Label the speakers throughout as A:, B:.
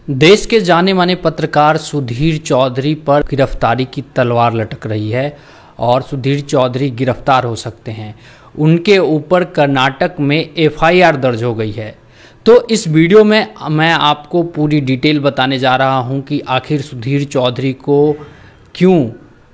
A: देश के जाने माने पत्रकार सुधीर चौधरी पर गिरफ्तारी की तलवार लटक रही है और सुधीर चौधरी गिरफ्तार हो सकते हैं। उनके ऊपर कर्नाटक में एफआईआर दर्ज हो गई है। तो इस वीडियो में मैं आपको पूरी डिटेल बताने जा रहा हूं कि आखिर सुधीर चौधरी को क्यों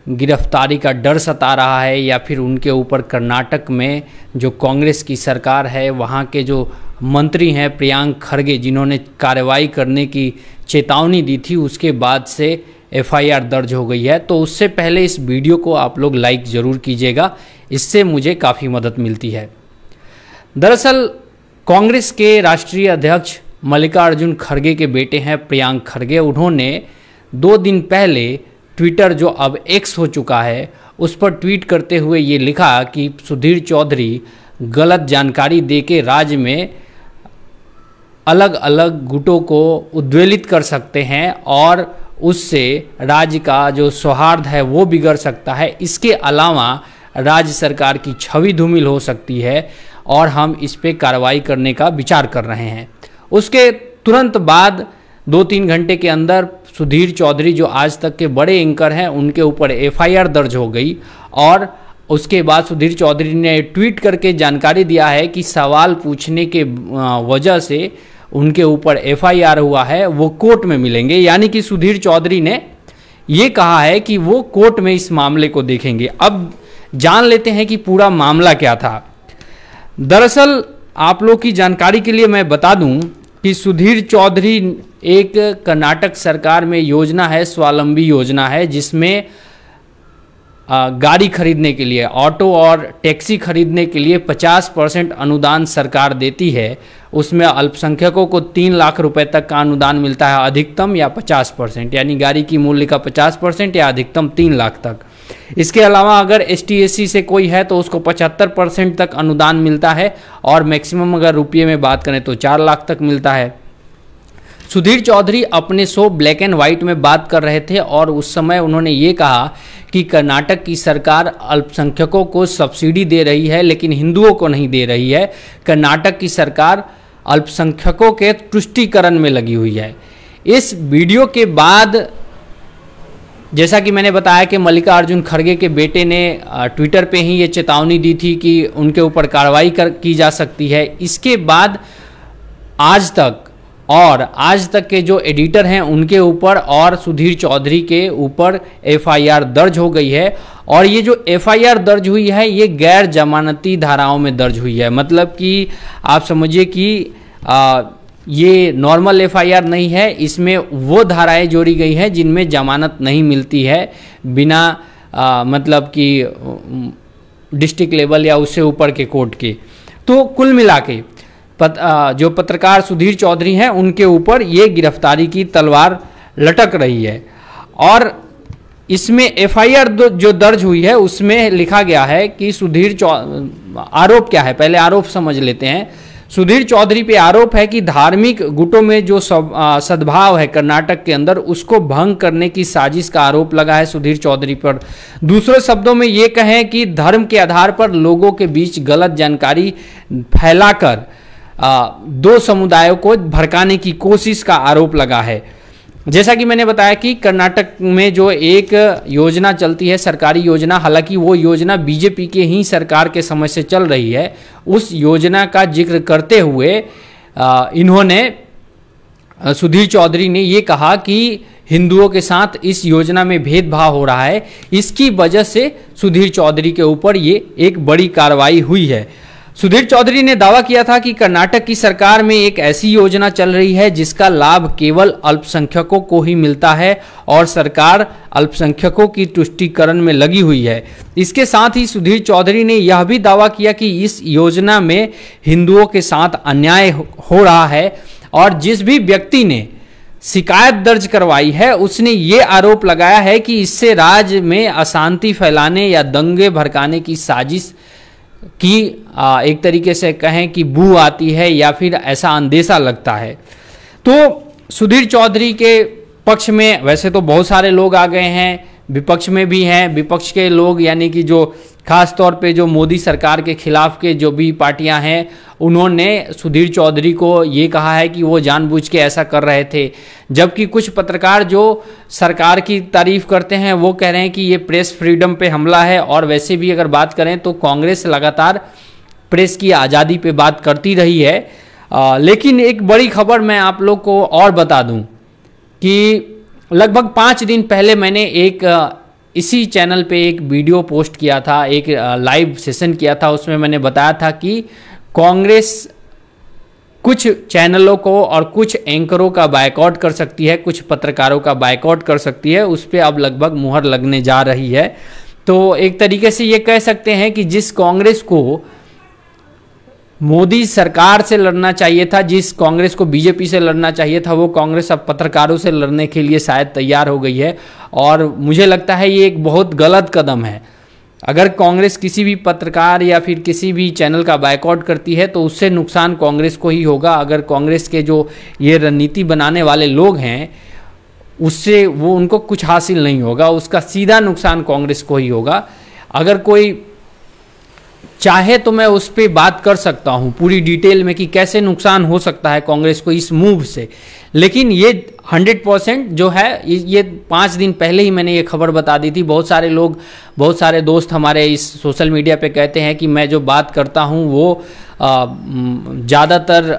A: गिरफ्तारी का डर सता रहा है, या फिर उनके ऊपर कर्नाटक में जो कांग्रेस की सरकार है वहाँ के जो मंत्री हैं प्रियांक खरगे, जिन्होंने कार्रवाई करने की चेतावनी दी थी, उसके बाद से एफआईआर दर्ज हो गई है। तो उससे पहले इस वीडियो को आप लोग लाइक ज़रूर कीजिएगा, इससे मुझे काफ़ी मदद मिलती है। दरअसल कांग्रेस के राष्ट्रीय अध्यक्ष मल्लिकार्जुन खरगे के बेटे हैं प्रियांक खरगे। उन्होंने 2 दिन पहले ट्विटर, जो अब एक्स हो चुका है, उस पर ट्वीट करते हुए ये लिखा कि सुधीर चौधरी गलत जानकारी देके राज्य में अलग अलग गुटों को उद्वेलित कर सकते हैं और उससे राज्य का जो सौहार्द है वो बिगड़ सकता है। इसके अलावा राज्य सरकार की छवि धूमिल हो सकती है और हम इस पे कार्रवाई करने का विचार कर रहे हैं। उसके तुरंत बाद 2-3 घंटे के अंदर सुधीर चौधरी, जो आज तक के बड़े एंकर हैं, उनके ऊपर एफआईआर दर्ज हो गई और उसके बाद सुधीर चौधरी ने ट्वीट करके जानकारी दिया है कि सवाल पूछने के वजह से उनके ऊपर एफआईआर हुआ है, वो कोर्ट में मिलेंगे। यानी कि सुधीर चौधरी ने ये कहा है कि वो कोर्ट में इस मामले को देखेंगे। अब जान लेते हैं कि पूरा मामला क्या था। दरअसल आप लोग की जानकारी के लिए मैं बता दूं कि सुधीर चौधरी एक कर्नाटक सरकार में योजना है, स्वावलंबी योजना है, जिसमें गाड़ी खरीदने के लिए, ऑटो और टैक्सी खरीदने के लिए 50% अनुदान सरकार देती है। उसमें अल्पसंख्यकों को 3 लाख रुपए तक का अनुदान मिलता है, अधिकतम या 50%, यानी गाड़ी की मूल्य का 50% या अधिकतम 3 लाख तक। इसके अलावा अगर ST/SC से कोई है तो उसको 75% तक अनुदान मिलता है और मैक्सिमम अगर रुपये में बात करें तो 4 लाख तक मिलता है। सुधीर चौधरी अपने शो ब्लैक एंड व्हाइट में बात कर रहे थे और उस समय उन्होंने ये कहा कि कर्नाटक की सरकार अल्पसंख्यकों को सब्सिडी दे रही है लेकिन हिंदुओं को नहीं दे रही है। कर्नाटक की सरकार अल्पसंख्यकों के तुष्टीकरण में लगी हुई है। इस वीडियो के बाद जैसा कि मैंने बताया कि मल्लिकार्जुन खरगे के बेटे ने ट्विटर पे ही ये चेतावनी दी थी कि उनके ऊपर कार्रवाई की जा सकती है। इसके बाद आज तक के जो एडिटर हैं उनके ऊपर और सुधीर चौधरी के ऊपर एफआईआर दर्ज हो गई है। और ये जो एफआईआर दर्ज हुई है ये गैर जमानती धाराओं में दर्ज हुई है। मतलब कि आप समझिए कि ये नॉर्मल एफआईआर नहीं है, इसमें वो धाराएं जोड़ी गई हैं जिनमें जमानत नहीं मिलती है बिना मतलब कि डिस्ट्रिक्ट लेवल या उससे ऊपर के कोर्ट के। तो कुल मिला के जो पत्रकार सुधीर चौधरी हैं उनके ऊपर ये गिरफ्तारी की तलवार लटक रही है। और इसमें एफआईआर जो दर्ज हुई है उसमें लिखा गया है कि आरोप क्या है, पहले आरोप समझ लेते हैं। सुधीर चौधरी पे आरोप है कि धार्मिक गुटों में जो सद्भाव है कर्नाटक के अंदर, उसको भंग करने की साजिश का आरोप लगा है सुधीर चौधरी पर। दूसरे शब्दों में ये कहें कि धर्म के आधार पर लोगों के बीच गलत जानकारी फैलाकर 2 समुदायों को भड़काने की कोशिश का आरोप लगा है। जैसा कि मैंने बताया कि कर्नाटक में जो एक योजना चलती है, सरकारी योजना, हालांकि वो योजना बीजेपी के ही सरकार के समय से चल रही है, उस योजना का जिक्र करते हुए इन्होंने सुधीर चौधरी ने ये कहा कि हिंदुओं के साथ इस योजना में भेदभाव हो रहा है। इसकी वजह से सुधीर चौधरी के ऊपर ये एक बड़ी कार्रवाई हुई है। सुधीर चौधरी ने दावा किया था कि कर्नाटक की सरकार में एक ऐसी योजना चल रही है जिसका लाभ केवल अल्पसंख्यकों को ही मिलता है और सरकार अल्पसंख्यकों की तुष्टीकरण में लगी हुई है। इसके साथ ही सुधीर चौधरी ने यह भी दावा किया कि इस योजना में हिंदुओं के साथ अन्याय हो रहा है और जिस भी व्यक्ति ने शिकायत दर्ज करवाई है उसने ये आरोप लगाया है कि इससे राज्य में अशांति फैलाने या दंगे भड़काने की साजिश की एक तरीके से कहें कि बू आती है या फिर ऐसा अंदेशा लगता है। तो सुधीर चौधरी के पक्ष में वैसे तो बहुत सारे लोग आ गए हैं, विपक्ष में भी हैं, विपक्ष के लोग यानी कि जो खास तौर पे जो मोदी सरकार के खिलाफ के जो भी पार्टियां हैं, उन्होंने सुधीर चौधरी को ये कहा है कि वो जानबूझ के ऐसा कर रहे थे। जबकि कुछ पत्रकार जो सरकार की तारीफ करते हैं वो कह रहे हैं कि ये प्रेस फ्रीडम पे हमला है। और वैसे भी अगर बात करें तो कांग्रेस लगातार प्रेस की आज़ादी पे बात करती रही है। लेकिन एक बड़ी खबर मैं आप लोग को और बता दूं कि लगभग 5 दिन पहले मैंने एक इसी चैनल पे एक वीडियो पोस्ट किया था, एक लाइव सेशन किया था। उसमें मैंने बताया था कि कांग्रेस कुछ चैनलों को और कुछ एंकरों का बायकॉट कर सकती है, कुछ पत्रकारों का बायकॉट कर सकती है। उस पर अब लगभग मुहर लगने जा रही है। तो एक तरीके से ये कह सकते हैं कि जिस कांग्रेस को मोदी सरकार से लड़ना चाहिए था, जिस कांग्रेस को बीजेपी से लड़ना चाहिए था, वो कांग्रेस अब पत्रकारों से लड़ने के लिए शायद तैयार हो गई है। और मुझे लगता है ये एक बहुत गलत कदम है। अगर कांग्रेस किसी भी पत्रकार या फिर किसी भी चैनल का बायकॉट करती है तो उससे नुकसान कांग्रेस को ही होगा। अगर कांग्रेस के जो ये रणनीति बनाने वाले लोग हैं उससे वो उनको कुछ हासिल नहीं होगा, उसका सीधा नुकसान कांग्रेस को ही होगा। अगर कोई चाहे तो मैं उस पर बात कर सकता हूं पूरी डिटेल में कि कैसे नुकसान हो सकता है कांग्रेस को इस मूव से। लेकिन ये 100% जो है, ये 5 दिन पहले ही मैंने ये खबर बता दी थी। बहुत सारे लोग, बहुत सारे दोस्त हमारे इस सोशल मीडिया पे कहते हैं कि मैं जो बात करता हूं वो ज़्यादातर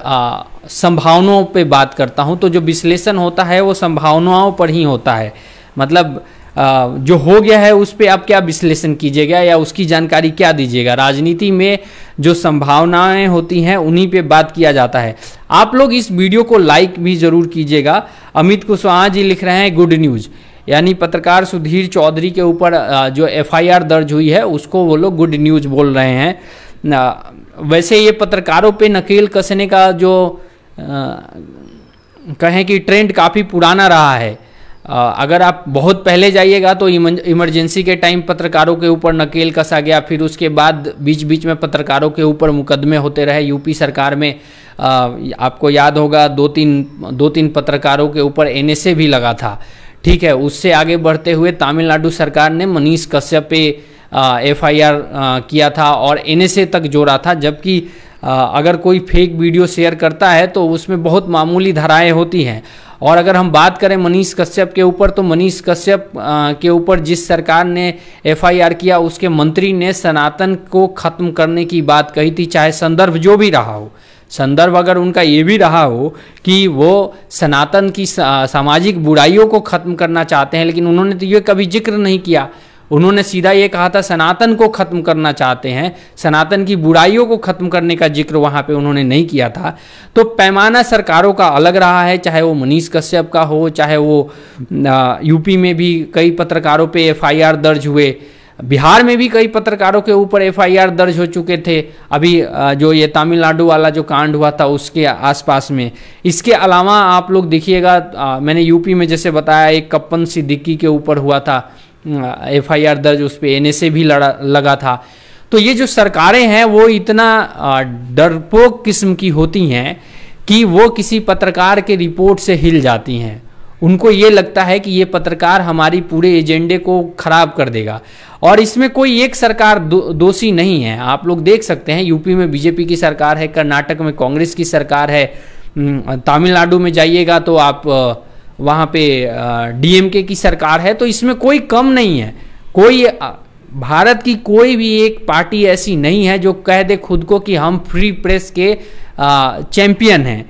A: संभावनाओं पे बात करता हूं। तो जो विश्लेषण होता है वो संभावनाओं पर ही होता है। मतलब जो हो गया है उस पर आप क्या विश्लेषण कीजिएगा या उसकी जानकारी क्या दीजिएगा। राजनीति में जो संभावनाएं होती हैं उन्हीं पे बात किया जाता है। आप लोग इस वीडियो को लाइक भी जरूर कीजिएगा। अमित कुशवाहा जी लिख रहे हैं गुड न्यूज़, यानी पत्रकार सुधीर चौधरी के ऊपर जो FIR दर्ज हुई है उसको वो लोग गुड न्यूज़ बोल रहे हैं। वैसे ये पत्रकारों पे नकेल कसने का जो कहें कि ट्रेंड काफ़ी पुराना रहा है। अगर आप बहुत पहले जाइएगा तो इमरजेंसी के टाइम पत्रकारों के ऊपर नकेल कसा गया, फिर उसके बाद बीच बीच में पत्रकारों के ऊपर मुकदमे होते रहे। यूपी सरकार में आपको याद होगा 2-3 पत्रकारों के ऊपर NSA भी लगा था। ठीक है, उससे आगे बढ़ते हुए तमिलनाडु सरकार ने मनीष कश्यप पे FIR किया था और NSA तक जोड़ा था। जबकि अगर कोई फेक वीडियो शेयर करता है तो उसमें बहुत मामूली धाराएं होती हैं। और अगर हम बात करें मनीष कश्यप के ऊपर, तो मनीष कश्यप के ऊपर जिस सरकार ने FIR किया उसके मंत्री ने सनातन को खत्म करने की बात कही थी, चाहे संदर्भ जो भी रहा हो। संदर्भ अगर उनका ये भी रहा हो कि वो सनातन की सामाजिक बुराइयों को खत्म करना चाहते हैं, लेकिन उन्होंने तो ये कभी जिक्र नहीं किया। उन्होंने सीधा ये कहा था सनातन को खत्म करना चाहते हैं, सनातन की बुराइयों को खत्म करने का जिक्र वहाँ पे उन्होंने नहीं किया था। तो पैमाना सरकारों का अलग रहा है, चाहे वो मनीष कश्यप का हो, चाहे वो यूपी में भी कई पत्रकारों पे FIR दर्ज हुए, बिहार में भी कई पत्रकारों के ऊपर FIR दर्ज हो चुके थे। अभी जो ये तमिलनाडु वाला जो कांड हुआ था उसके आसपास में। इसके अलावा आप लोग देखिएगा, मैंने यूपी में जैसे बताया एक कप्पन सिद्दीकी के ऊपर हुआ था FIR दर्ज, उस पर NSA भी लगा था। तो ये जो सरकारें हैं वो इतना डरपोक किस्म की होती हैं कि वो किसी पत्रकार के रिपोर्ट से हिल जाती हैं। उनको ये लगता है कि ये पत्रकार हमारी पूरे एजेंडे को खराब कर देगा। और इसमें कोई एक सरकार दोषी नहीं है। आप लोग देख सकते हैं यूपी में बीजेपी की सरकार है, कर्नाटक में कांग्रेस की सरकार है, तमिलनाडु में जाइएगा तो आप वहाँ पे DMK की सरकार है। तो इसमें कोई कम नहीं है। कोई भारत की कोई भी एक पार्टी ऐसी नहीं है जो कह दे खुद को कि हम फ्री प्रेस के चैंपियन हैं।